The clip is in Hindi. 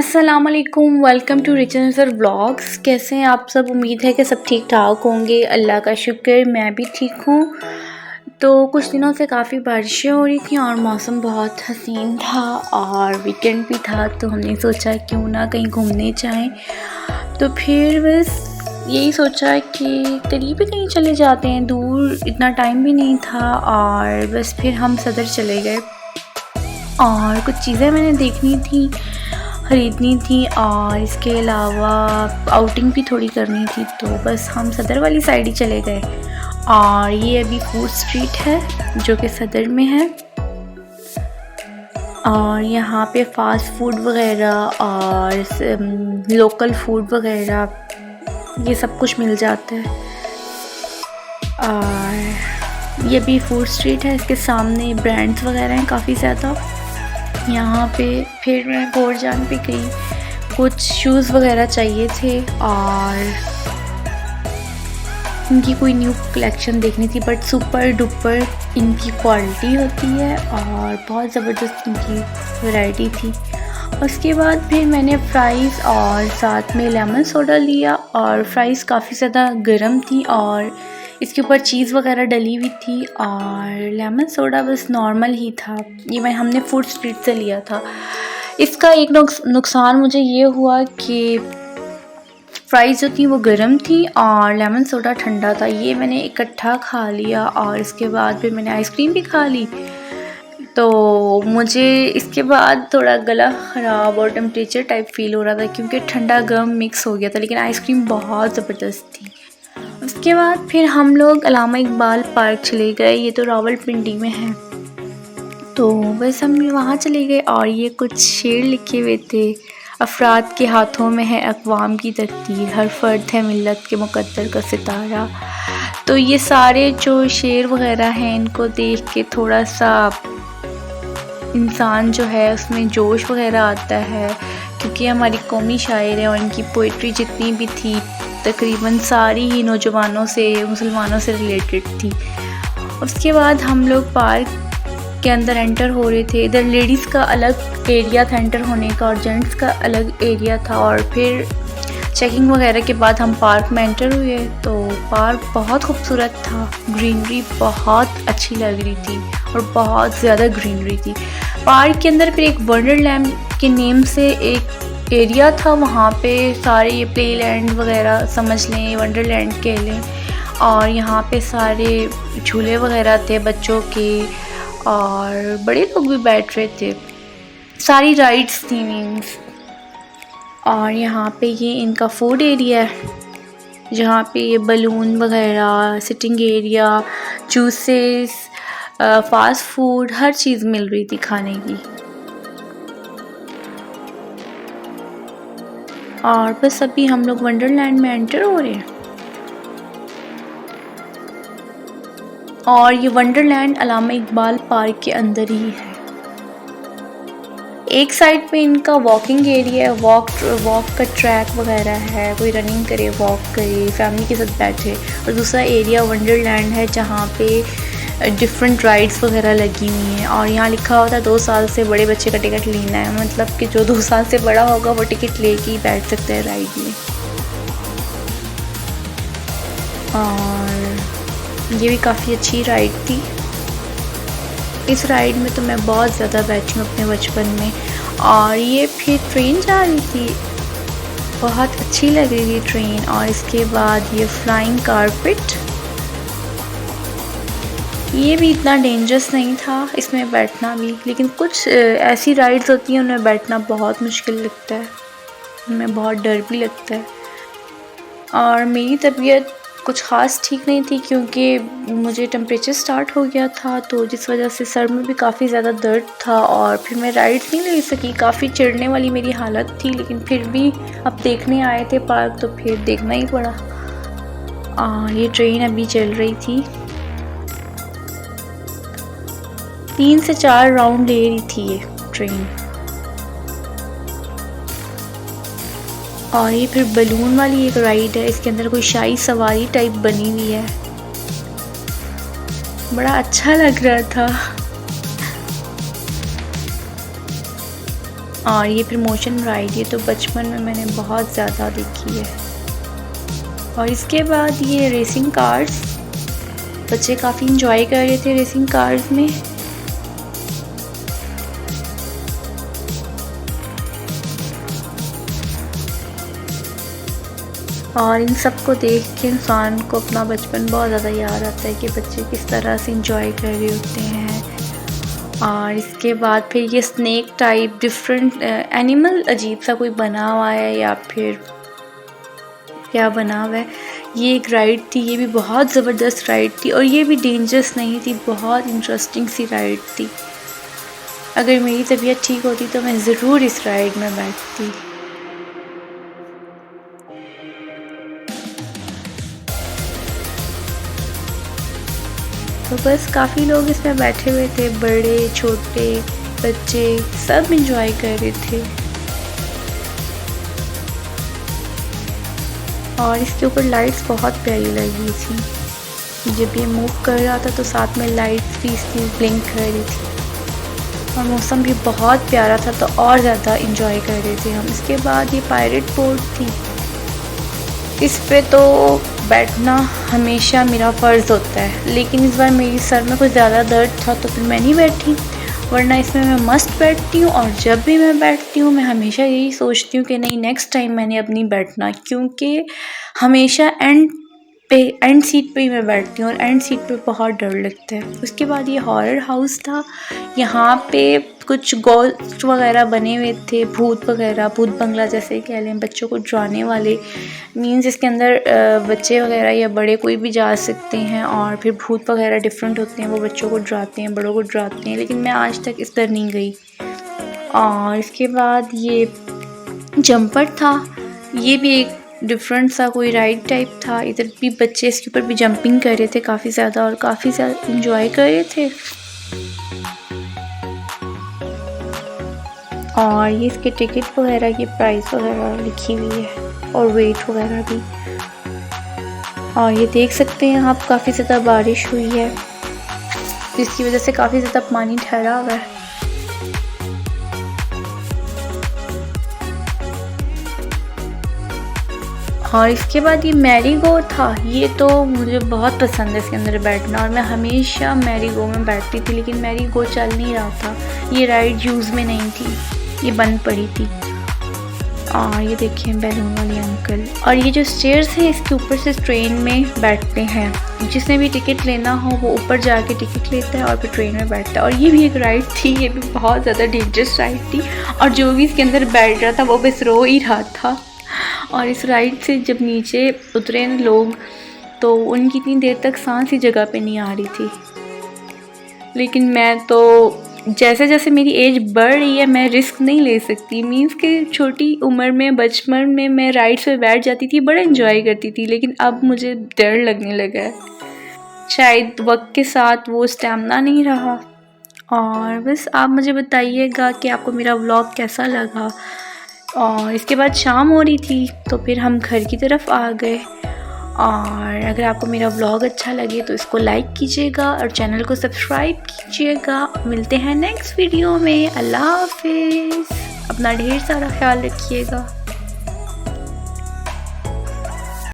अस्सलाम वालेकुम, वेलकम टू रिचन सर व्लॉग्स। कैसे हैं आप सब? उम्मीद है कि सब ठीक ठाक होंगे। अल्लाह का शुक्र, मैं भी ठीक हूँ। तो कुछ दिनों से काफ़ी बारिशें हो रही थी और मौसम बहुत हसीन था और वीकेंड भी था, तो हमने सोचा क्यों ना कहीं घूमने जाएं। तो फिर बस यही सोचा कि करीब ही कहीं चले जाते हैं, दूर इतना टाइम भी नहीं था। और बस फिर हम सदर चले गए और कुछ चीज़ें मैंने देखनी थी, ख़रीदनी थी और इसके अलावा आउटिंग भी थोड़ी करनी थी। तो बस हम सदर वाली साइड ही चले गए और ये अभी फूड स्ट्रीट है जो कि सदर में है और यहाँ पे फास्ट फूड वगैरह और लोकल फूड वगैरह ये सब कुछ मिल जाता है। और ये भी फूड स्ट्रीट है, इसके सामने ब्रांड्स वगैरह हैं काफ़ी ज़्यादा यहाँ पे। फिर मैं गोरजान पे गई, कुछ शूज़ वगैरह चाहिए थे और इनकी कोई न्यू कलेक्शन देखनी थी, बट सुपर डुपर इनकी क्वालिटी होती है और बहुत ज़बरदस्त इनकी वैरायटी थी। उसके बाद फिर मैंने फ़्राइज़ और साथ में लेमन सोडा लिया और फ़्राइज़ काफ़ी ज़्यादा गर्म थी और इसके ऊपर चीज़ वगैरह डली हुई थी और लेमन सोडा बस नॉर्मल ही था। ये हमने फूड स्ट्रीट से लिया था। इसका एक नुकसान मुझे ये हुआ कि फ़्राइज़ जो थी वो गर्म थी और लेमन सोडा ठंडा था। ये मैंने इकट्ठा खा लिया और इसके बाद फिर मैंने आइसक्रीम भी खा ली। तो मुझे इसके बाद थोड़ा गला ख़राब और टेम्परेचर टाइप फ़ील हो रहा था क्योंकि ठंडा गर्म मिक्स हो गया था, लेकिन आइसक्रीम बहुत ज़बरदस्त थी। उसके बाद फिर हम लोग अल्लामा इकबाल पार्क चले गए, ये तो रावलपिंडी में है। तो बस हम वहाँ चले गए और ये कुछ शेर लिखे हुए थे। अफराद के हाथों में है अक़वाम की तकदीर, हर फर्द है मिल्लत के मुक़द्दर का सितारा। तो ये सारे जो शेर वगैरह हैं इनको देख के थोड़ा सा इंसान जो है उसमें जोश वगैरह आता है, क्योंकि हमारी कौमी शायर है और इनकी पोइट्री जितनी भी थी तकरीबन सारी ही नौजवानों से, मुसलमानों से रिलेटेड थी। उसके बाद हम लोग पार्क के अंदर एंटर हो रहे थे। इधर लेडीज़ का अलग एरिया था एंटर होने का और जेंट्स का अलग एरिया था। और फिर चेकिंग वगैरह के बाद हम पार्क में एंटर हुए तो पार्क बहुत खूबसूरत था, ग्रीनरी बहुत अच्छी लग रही थी और बहुत ज़्यादा ग्रीनरी थी। पार्क के अंदर फिर एक वंडरलैंड के नेम से एक एरिया था, वहाँ पे सारे ये प्ले लैंड वगैरह समझ लें, वंडरलैंड कह लें। और यहाँ पे सारे झूले वगैरह थे बच्चों के और बड़े लोग भी बैठ रहे थे, सारी राइड्स थी मीन्स। और यहाँ पे ये इनका फूड एरिया है जहाँ पे ये बलून वगैरह, sitting area, juices, fast food, हर चीज़ मिल रही थी खाने की। और बस अभी हम लोग वंडरलैंड में एंटर हो रहे हैं और ये वंडरलैंड अल्लामा इकबाल पार्क के अंदर ही है। एक साइड पे इनका वॉकिंग एरिया है, वॉक का ट्रैक वगैरह है, कोई रनिंग करे, वॉक करे, फैमिली के साथ बैठे। और दूसरा एरिया वंडरलैंड है जहाँ पे डिफरेंट राइड्स वगैरह लगी हुई हैं और यहाँ लिखा होता है 2 साल से बड़े बच्चे का टिकट लेना है, मतलब कि जो 2 साल से बड़ा होगा वो टिकट लेके ही बैठ सकता है राइड में। और ये भी काफ़ी अच्छी राइड थी। इस राइड में तो मैं बहुत ज़्यादा बैठी हूँ अपने बचपन में। और ये फिर ट्रेन जा रही थी, बहुत अच्छी लग रही थी ट्रेन। और इसके बाद ये फ्लाइंग कारपेट, ये भी इतना डेंजरस नहीं था इसमें बैठना भी, लेकिन कुछ ऐसी राइड्स होती हैं उनमें बैठना बहुत मुश्किल लगता है, उनमें बहुत डर भी लगता है। और मेरी तबीयत कुछ ख़ास ठीक नहीं थी क्योंकि मुझे टेम्परेचर स्टार्ट हो गया था, तो जिस वजह से सर में भी काफ़ी ज़्यादा दर्द था और फिर मैं राइड नहीं ले सकी। काफ़ी चिढ़ने वाली मेरी हालत थी, लेकिन फिर भी अब देखने आए थे पार्क तो फिर देखना ही पड़ा। ये ट्रेन अभी चल रही थी, 3 से 4 राउंड ले रही थी ये ट्रेन। और ये फिर बलून वाली एक राइड है, इसके अंदर कोई शाही सवारी टाइप बनी हुई है, बड़ा अच्छा लग रहा था। और ये प्रमोशन राइड ये तो बचपन में मैंने बहुत ज़्यादा देखी है। और इसके बाद ये रेसिंग कार्स, बच्चे काफ़ी इंजॉय कर रहे थे रेसिंग कार्स में। और इन सब को देख के इंसान को अपना बचपन बहुत ज़्यादा याद आता है कि बच्चे किस तरह से इंजॉय कर रहे होते हैं। और इसके बाद फिर ये स्नेक टाइप डिफरेंट एनिमल अजीब सा कोई बना हुआ है या फिर क्या बना हुआ है, ये एक राइड थी। ये भी बहुत ज़बरदस्त राइड थी और ये भी डेंजरस नहीं थी, बहुत इंटरेस्टिंग सी राइड थी। अगर मेरी तबीयत ठीक होती तो मैं ज़रूर इस राइड में बैठती। तो बस काफ़ी लोग इसमें बैठे हुए थे, बड़े छोटे बच्चे सब एंजॉय कर रहे थे। और इसके ऊपर लाइट्स बहुत प्यारी लगी थी। जब ये मूव कर रहा था तो साथ में लाइट्स भी इसकी ब्लिंक कर रही थी और मौसम भी बहुत प्यारा था, तो और ज़्यादा एंजॉय कर रहे थे हम। इसके बाद ये पायरेट बोट थी, इस पे तो बैठना हमेशा मेरा फ़र्ज़ होता है, लेकिन इस बार मेरी सर में कुछ ज़्यादा दर्द था तो फिर मैं नहीं बैठी, वरना इसमें मैं मस्त बैठती हूँ। और जब भी मैं बैठती हूँ मैं हमेशा यही सोचती हूँ कि नहीं नेक्स्ट टाइम मैंने अब नहीं बैठना, क्योंकि हमेशा एंड सीट पे ही मैं बैठती हूँ और एंड सीट पे बहुत डर लगता है। उसके बाद ये हॉरर हाउस था, यहाँ पे कुछ गोस्ट वगैरह बने हुए थे, भूत वगैरह, भूत बंगला जैसे कह लें, बच्चों को डराने वाले। मीन्स इसके अंदर बच्चे वगैरह या बड़े कोई भी जा सकते हैं और फिर भूत वगैरह डिफरेंट होते हैं, वो बच्चों को डराते हैं, बड़ों को डराते हैं, लेकिन मैं आज तक इस तरह नहीं गई। और इसके बाद ये जंपर था, ये भी एक डिफरेंट सा कोई राइड टाइप था। इधर भी बच्चे इसके ऊपर भी जंपिंग कर रहे थे काफ़ी ज़्यादा और काफ़ी ज़्यादा इंजॉय कर रहे थे। और ये इसके टिकट वगैरह की प्राइस वगैरह लिखी हुई है और वेट वगैरह भी। और ये देख सकते हैं आप, काफ़ी ज़्यादा बारिश हुई है जिसकी वजह से काफ़ी ज़्यादा पानी ठहरा हुआ है। और इसके बाद ये मैरी गो था, ये तो मुझे बहुत पसंद है इसके अंदर बैठना और मैं हमेशा मैरी गो में बैठती थी, लेकिन मैरी गो चल नहीं रहा था, ये राइड यूज़ में नहीं थी, ये बंद पड़ी थी। और ये देखिए बैलून वाले अंकल। और ये जो स्टेयर्स हैं इसके ऊपर से ट्रेन में बैठते हैं, जिसने भी टिकट लेना हो वो ऊपर जाके टिकट लेता है और फिर ट्रेन में बैठता है। और ये भी एक राइड थी, ये भी बहुत ज़्यादा डेंजरस राइड थी और जो भी इसके अंदर बैठ रहा था वो बस रो ही रहा था। और इस राइड से जब नीचे उतरे न लोग तो उनकी इतनी देर तक सांस ही जगह पे नहीं आ रही थी, लेकिन मैं तो जैसे जैसे मेरी एज बढ़ रही है मैं रिस्क नहीं ले सकती। मीन्स कि छोटी उम्र में बचपन में मैं राइड्स पे बैठ जाती थी, बड़ा एंजॉय करती थी, लेकिन अब मुझे डर लगने लगा है, शायद वक्त के साथ वो स्टैमिना नहीं रहा। और बस आप मुझे बताइएगा कि आपको मेरा व्लॉग कैसा लगा। और इसके बाद शाम हो रही थी तो फिर हम घर की तरफ आ गए। और अगर आपको मेरा व्लॉग अच्छा लगे तो इसको लाइक कीजिएगा और चैनल को सब्सक्राइब कीजिएगा। मिलते हैं नेक्स्ट वीडियो में। अल्लाह हाफिज़, अपना ढेर सारा ख्याल रखिएगा।